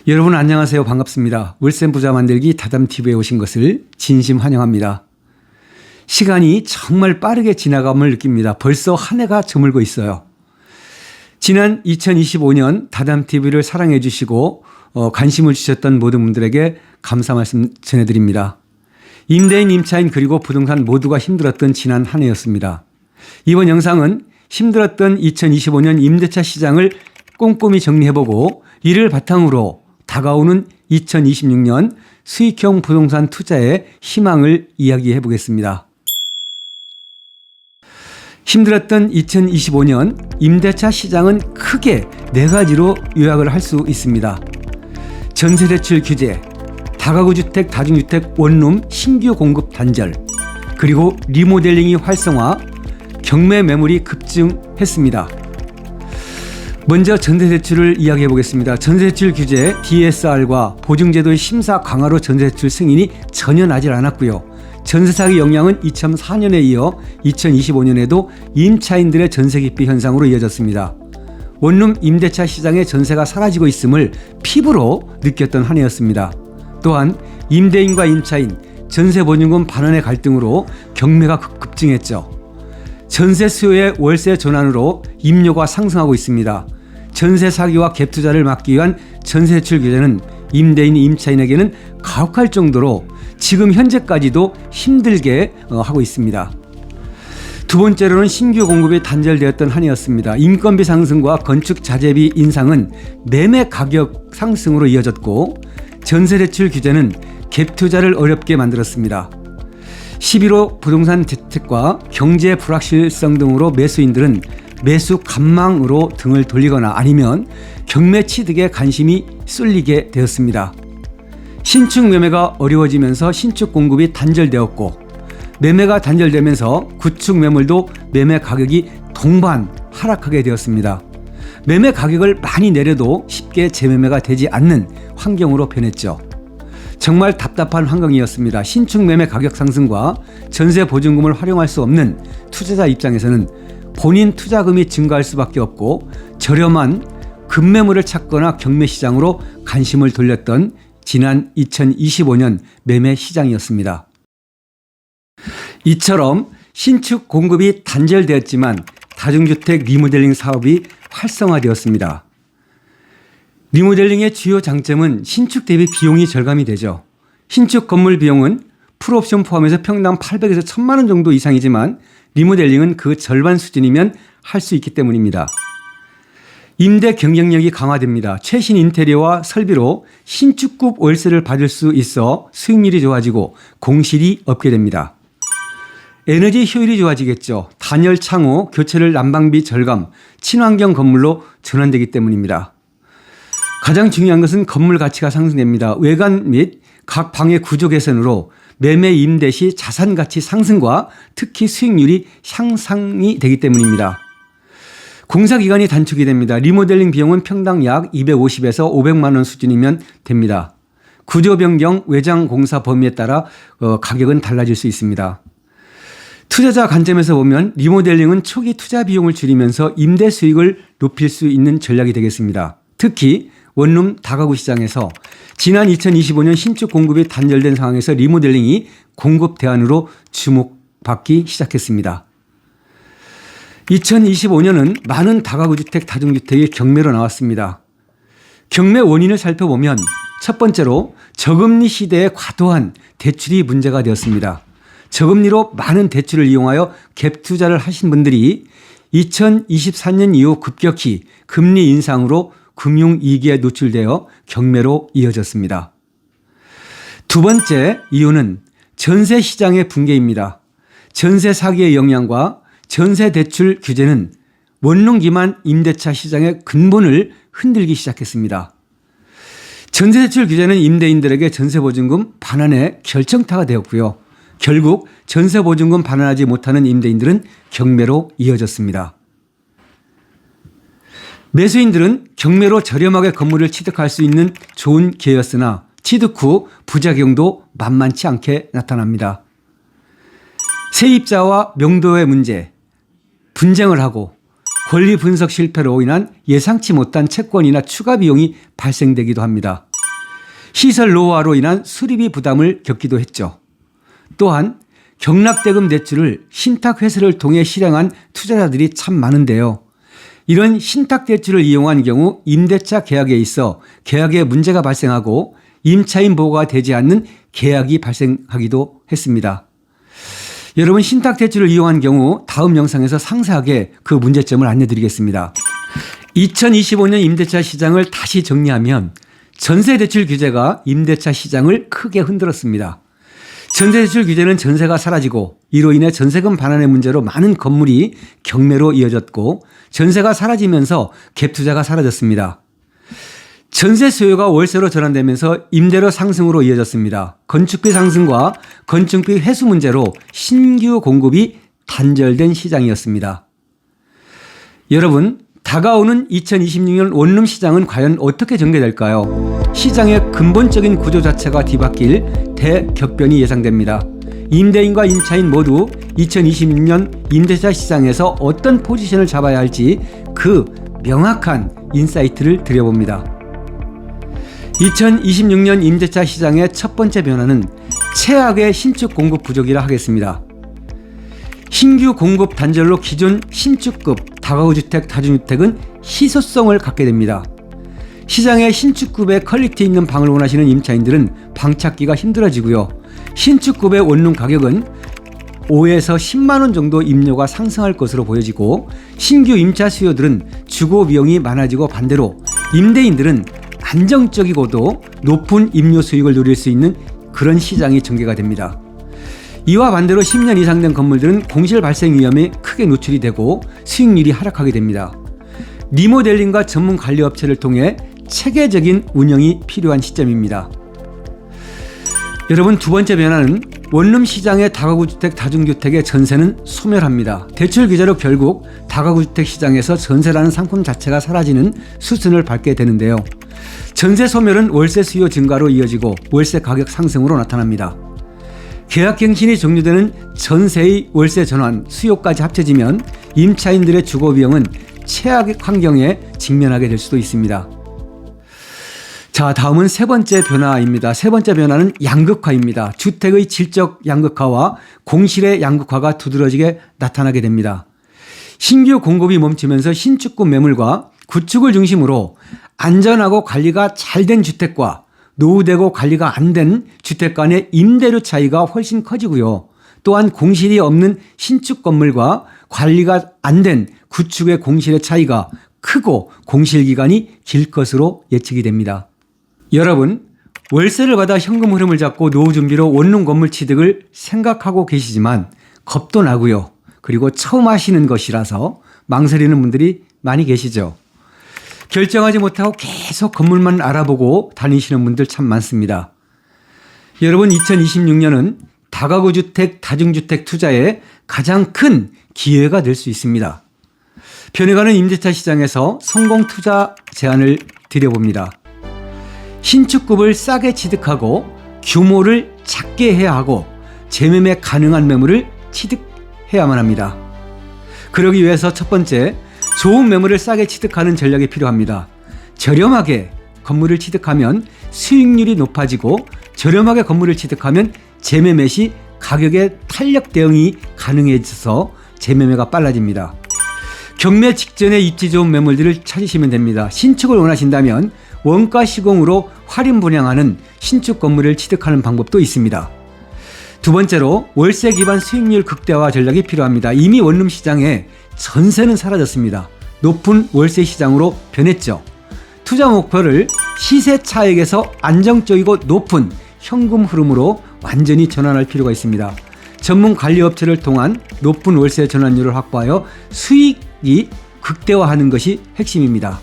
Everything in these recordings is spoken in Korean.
여러분 안녕하세요. 반갑습니다. 울산 부자 만들기 다담TV에 오신 것을 진심 환영합니다. 시간이 정말 빠르게 지나감을 느낍니다. 벌써 한 해가 저물고 있어요. 지난 2025년 다담TV를 사랑해 주시고 관심을 주셨던 모든 분들에게 감사 말씀 전해드립니다. 임대인, 임차인 그리고 부동산 모두가 힘들었던 지난 한 해였습니다. 이번 영상은 힘들었던 2025년 임대차 시장을 꼼꼼히 정리해보고 이를 바탕으로 다가오는 2026년 수익형 부동산 투자의 희망을 이야기해 보겠습니다. 힘들었던 2025년 임대차 시장은 크게 4가지로 요약을 할 수 있습니다. 전세대출 규제, 다가구 주택, 다중주택 원룸 신규 공급 단절, 그리고 리모델링이 활성화, 경매 매물이 급증했습니다. 먼저 전세대출을 이야기해 보겠습니다. 전세대출 규제 DSR과 보증제도의 심사 강화로 전세대출 승인이 전혀 나질 않았고요. 전세사기 영향은 2004년에 이어 2025년에도 임차인들의 전세기피 현상으로 이어졌습니다. 원룸 임대차 시장의 전세가 사라지고 있음을 피부로 느꼈던 한 해였습니다. 또한 임대인과 임차인, 전세보증금 반환의 갈등으로 경매가 급증했죠. 전세 수요의 월세 전환으로 임료가 상승하고 있습니다. 전세 사기와 갭 투자를 막기 위한 전세대출 규제는 임대인, 임차인에게는 가혹할 정도로 지금 현재까지도 힘들게 하고 있습니다. 두 번째로는 신규 공급이 단절되었던 한 해였습니다. 인건비 상승과 건축 자재비 인상은 매매 가격 상승으로 이어졌고 전세대출 규제는 갭 투자를 어렵게 만들었습니다. 11호 부동산 대책과 경제 불확실성 등으로 매수인들은 매수 관망으로 등을 돌리거나 아니면 경매 취득에 관심이 쏠리게 되었습니다. 신축 매매가 어려워지면서 신축 공급이 단절되었고 매매가 단절되면서 구축 매물도 매매 가격이 동반 하락하게 되었습니다. 매매 가격을 많이 내려도 쉽게 재매매가 되지 않는 환경으로 변했죠. 정말 답답한 환경이었습니다. 신축 매매 가격 상승과 전세 보증금을 활용할 수 없는 투자자 입장에서는 본인 투자금이 증가할 수밖에 없고 저렴한 급매물을 찾거나 경매 시장으로 관심을 돌렸던 지난 2025년 매매 시장이었습니다. 이처럼 신축 공급이 단절되었지만 다중주택 리모델링 사업이 활성화되었습니다. 리모델링의 주요 장점은 신축 대비 비용이 절감이 되죠. 신축 건물 비용은 풀옵션 포함해서 평당 800에서 1000만 원 정도 이상이지만 리모델링은 그 절반 수준이면 할 수 있기 때문입니다. 임대 경쟁력이 강화됩니다. 최신 인테리어와 설비로 신축급 월세를 받을 수 있어 수익률이 좋아지고 공실이 없게 됩니다. 에너지 효율이 좋아지겠죠. 단열 창호, 교체를 난방비 절감, 친환경 건물로 전환되기 때문입니다. 가장 중요한 것은 건물 가치가 상승됩니다. 외관 및 각 방의 구조 개선으로 매매 임대 시 자산 가치 상승과 특히 수익률이 향상이 되기 때문입니다. 공사 기간이 단축이 됩니다. 리모델링 비용은 평당 약 250에서 500만 원 수준이면 됩니다. 구조 변경, 외장 공사 범위에 따라 가격은 달라질 수 있습니다. 투자자 관점에서 보면 리모델링은 초기 투자 비용을 줄이면서 임대 수익을 높일 수 있는 전략이 되겠습니다. 특히 원룸 다가구 시장에서 지난 2025년 신축 공급이 단절된 상황에서 리모델링이 공급 대안으로 주목받기 시작했습니다. 2025년은 많은 다가구 주택, 다중주택이 경매로 나왔습니다. 경매 원인을 살펴보면 첫 번째로 저금리 시대의 과도한 대출이 문제가 되었습니다. 저금리로 많은 대출을 이용하여 갭 투자를 하신 분들이 2024년 이후 급격히 금리 인상으로 금융위기에 노출되어 경매로 이어졌습니다. 두 번째 이유는 전세 시장의 붕괴입니다. 전세 사기의 영향과 전세 대출 규제는 원룸 기반 임대차 시장의 근본을 흔들기 시작했습니다. 전세 대출 규제는 임대인들에게 전세 보증금 반환의 결정타가 되었고요. 결국 전세 보증금 반환하지 못하는 임대인들은 경매로 이어졌습니다. 매수인들은 경매로 저렴하게 건물을 취득할 수 있는 좋은 기회였으나 취득 후 부작용도 만만치 않게 나타납니다. 세입자와 명도의 문제, 분쟁을 하고 권리 분석 실패로 인한 예상치 못한 채권이나 추가 비용이 발생되기도 합니다. 시설 노후화로 인한 수리비 부담을 겪기도 했죠. 또한 경락대금 대출을 신탁회사를 통해 실행한 투자자들이 참 많은데요. 이런 신탁대출을 이용한 경우 임대차 계약에 있어 계약에 문제가 발생하고 임차인 보호가 되지 않는 계약이 발생하기도 했습니다. 여러분, 신탁대출을 이용한 경우 다음 영상에서 상세하게 그 문제점을 안내드리겠습니다. 2025년 임대차 시장을 다시 정리하면 전세대출 규제가 임대차 시장을 크게 흔들었습니다. 전세대출 규제는 전세가 사라지고 이로 인해 전세금 반환의 문제로 많은 건물이 경매로 이어졌고 전세가 사라지면서 갭투자가 사라졌습니다. 전세 수요가 월세로 전환되면서 임대료 상승으로 이어졌습니다. 건축비 상승과 건축비 회수 문제로 신규 공급이 단절된 시장이었습니다. 여러분, 다가오는 2026년 원룸 시장은 과연 어떻게 전개될까요? 시장의 근본적인 구조 자체가 뒤바뀔 대격변이 예상됩니다. 임대인과 임차인 모두 2026년 임대차 시장에서 어떤 포지션을 잡아야 할지 그 명확한 인사이트를 드려봅니다. 2026년 임대차 시장의 첫 번째 변화는 최악의 신축 공급 부족이라 하겠습니다. 신규 공급 단절로 기존 신축급 다가구 주택, 다중주택은 희소성을 갖게 됩니다. 시장에 신축급의 퀄리티 있는 방을 원하시는 임차인들은 방 찾기가 힘들어지고요. 신축급의 원룸 가격은 5에서 10만 원 정도 임료가 상승할 것으로 보여지고 신규 임차 수요들은 주거 비용이 많아지고 반대로 임대인들은 안정적이고도 높은 임료 수익을 누릴 수 있는 그런 시장이 전개가 됩니다. 이와 반대로 10년 이상 된 건물들은 공실 발생 위험에 크게 노출이 되고 수익률이 하락하게 됩니다. 리모델링과 전문 관리업체를 통해 체계적인 운영이 필요한 시점입니다. 여러분, 두 번째 변화는 원룸 시장의 다가구 주택, 다중주택의 전세는 소멸합니다. 대출 규제로 결국 다가구 주택 시장에서 전세라는 상품 자체가 사라지는 수순을 밟게 되는데요. 전세 소멸은 월세 수요 증가로 이어지고 월세 가격 상승으로 나타납니다. 계약갱신이 종료되는 전세의 월세 전환, 수요까지 합쳐지면 임차인들의 주거 비용은 최악의 환경에 직면하게 될 수도 있습니다. 자, 다음은 세 번째 변화입니다. 세 번째 변화는 양극화입니다. 주택의 질적 양극화와 공실의 양극화가 두드러지게 나타나게 됩니다. 신규 공급이 멈추면서 신축급 매물과 구축을 중심으로 안전하고 관리가 잘 된 주택과 노후되고 관리가 안 된 주택 간의 임대료 차이가 훨씬 커지고요. 또한 공실이 없는 신축 건물과 관리가 안 된 구축의 공실의 차이가 크고 공실 기간이 길 것으로 예측이 됩니다. 여러분, 월세를 받아 현금 흐름을 잡고 노후 준비로 원룸 건물 취득을 생각하고 계시지만 겁도 나고요. 그리고 처음 하시는 것이라서 망설이는 분들이 많이 계시죠. 결정하지 못하고 계속 건물만 알아보고 다니시는 분들 참 많습니다. 여러분, 2026년은 다가구 주택, 다중주택 투자에 가장 큰 기회가 될 수 있습니다. 변해가는 임대차 시장에서 성공 투자 제안을 드려봅니다. 신축급을 싸게 취득하고 규모를 작게 해야 하고 재매매 가능한 매물을 취득해야만 합니다. 그러기 위해서 첫 번째, 좋은 매물을 싸게 취득하는 전략이 필요합니다. 저렴하게 건물을 취득하면 수익률이 높아지고 저렴하게 건물을 취득하면 재매매 시 가격의 탄력 대응이 가능해져서 재매매가 빨라집니다. 경매 직전에 입지 좋은 매물들을 찾으시면 됩니다. 신축을 원하신다면 원가 시공으로 할인 분양하는 신축 건물을 취득하는 방법도 있습니다. 두 번째로 월세 기반 수익률 극대화 전략이 필요합니다. 이미 원룸 시장에 전세는 사라졌습니다. 높은 월세 시장으로 변했죠. 투자 목표를 시세 차익에서 안정적이고 높은 현금 흐름으로 완전히 전환할 필요가 있습니다. 전문 관리업체를 통한 높은 월세 전환율을 확보하여 수익이 극대화하는 것이 핵심입니다.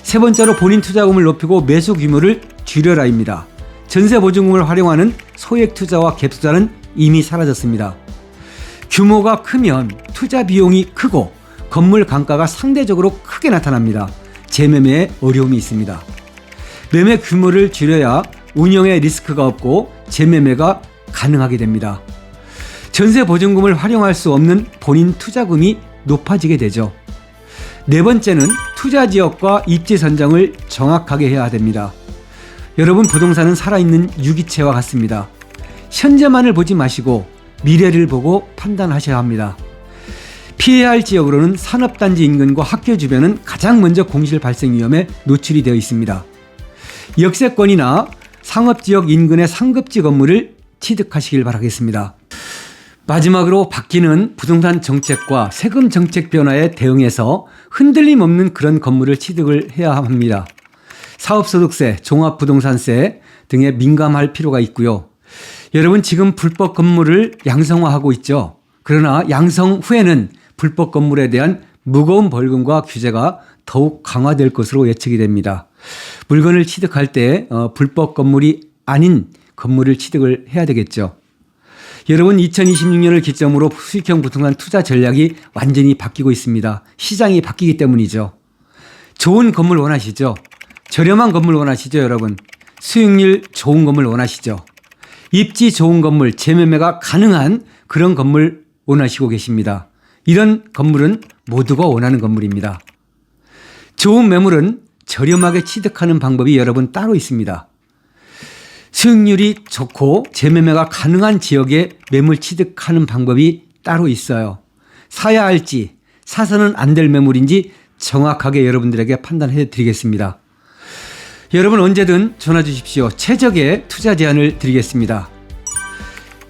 세 번째로 본인 투자금을 높이고 매수 규모를 줄여라입니다. 전세 보증금을 활용하는 소액 투자와 갭 투자는 이미 사라졌습니다. 규모가 크면 투자 비용이 크고 건물 감가가 상대적으로 크게 나타납니다. 재매매에 어려움이 있습니다. 매매 규모를 줄여야 운영에 리스크가 없고 재매매가 가능하게 됩니다. 전세 보증금을 활용할 수 없는 본인 투자금이 높아지게 되죠. 네 번째는 투자 지역과 입지 선정을 정확하게 해야 됩니다. 여러분, 부동산은 살아있는 유기체와 같습니다. 현재만을 보지 마시고 미래를 보고 판단하셔야 합니다. 피해야 할 지역으로는 산업단지 인근과 학교 주변은 가장 먼저 공실 발생 위험에 노출이 되어 있습니다. 역세권이나 상업지역 인근의 상급지 건물을 취득하시길 바라겠습니다. 마지막으로 바뀌는 부동산 정책과 세금 정책 변화에 대응해서 흔들림 없는 그런 건물을 취득을 해야 합니다. 사업소득세, 종합부동산세 등에 민감할 필요가 있고요. 여러분, 지금 불법 건물을 양성화하고 있죠. 그러나 양성 후에는 불법 건물에 대한 무거운 벌금과 규제가 더욱 강화될 것으로 예측이 됩니다. 물건을 취득할 때 불법 건물이 아닌 건물을 취득을 해야 되겠죠. 여러분, 2026년을 기점으로 수익형 부동산 투자 전략이 완전히 바뀌고 있습니다. 시장이 바뀌기 때문이죠. 좋은 건물 원하시죠? 저렴한 건물 원하시죠, 여러분? 수익률 좋은 건물 원하시죠? 입지 좋은 건물, 재매매가 가능한 그런 건물 원하시고 계십니다. 이런 건물은 모두가 원하는 건물입니다. 좋은 매물은 저렴하게 취득하는 방법이 여러분 따로 있습니다. 수익률이 좋고 재매매가 가능한 지역에 매물 취득하는 방법이 따로 있어요. 사야 할지, 사서는 안 될 매물인지 정확하게 여러분들에게 판단해 드리겠습니다. 여러분, 언제든 전화 주십시오. 최적의 투자 제안을 드리겠습니다.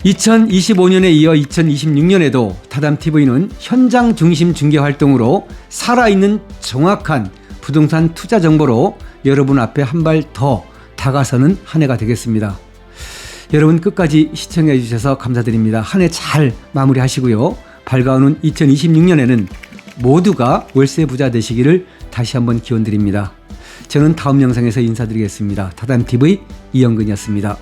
2025년에 이어 2026년에도 타담TV는 현장 중심 중개 활동으로 살아있는 정확한 부동산 투자 정보로 여러분 앞에 한 발 더 다가서는 한 해가 되겠습니다. 여러분, 끝까지 시청해 주셔서 감사드립니다. 한 해 잘 마무리하시고요. 밝아오는 2026년에는 모두가 월세 부자 되시기를 다시 한번 기원드립니다. 저는 다음 영상에서 인사드리겠습니다. 타담TV 이영근이었습니다.